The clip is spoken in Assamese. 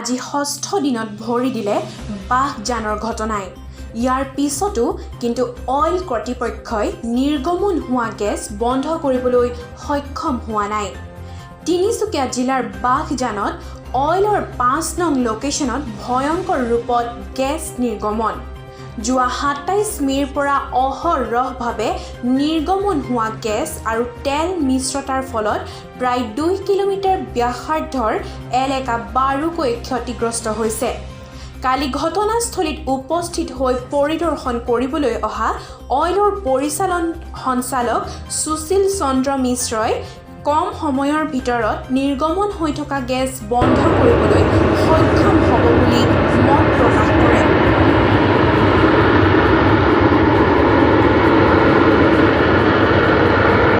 আজি ষষ্ঠ দিনত ভৰি দিলে বাঘজানৰ ঘটনাই। ইয়াৰ পিছতো কিন্তু অইল কৰ্তৃপক্ষই নিৰ্গমন হোৱা গেছ বন্ধ কৰিবলৈ সক্ষম হোৱা নাই। তিনিচুকীয়া জিলাৰ বাঘজানত অইলৰ ৫ নং লোকেশ্যনত ভয়ংকৰ ৰূপত গেছ নিৰ্গমন। যোৱা ২৭ মে'ৰ পৰা অহৰহভাৱে নিৰ্গমন হোৱা গেছ আৰু তেল মিশ্ৰতাৰ ফলত প্ৰায় ২ কিলোমিটাৰ ব্যাসাৰ্ধৰ এলেকা বাৰুকৈ ক্ষতিগ্ৰস্ত হৈছে। কালি ঘটনাস্থলীত উপস্থিত হৈ পৰিদৰ্শন কৰিবলৈ অহা অইলৰ পৰিচালন সঞ্চালক সুশীল চন্দ্ৰ মিশ্ৰই কম সময়ৰ ভিতৰত নিৰ্গমন হৈ থকা গেছ বন্ধ কৰিবলৈ সক্ষম হ'ব বুলি মত প্ৰকাশ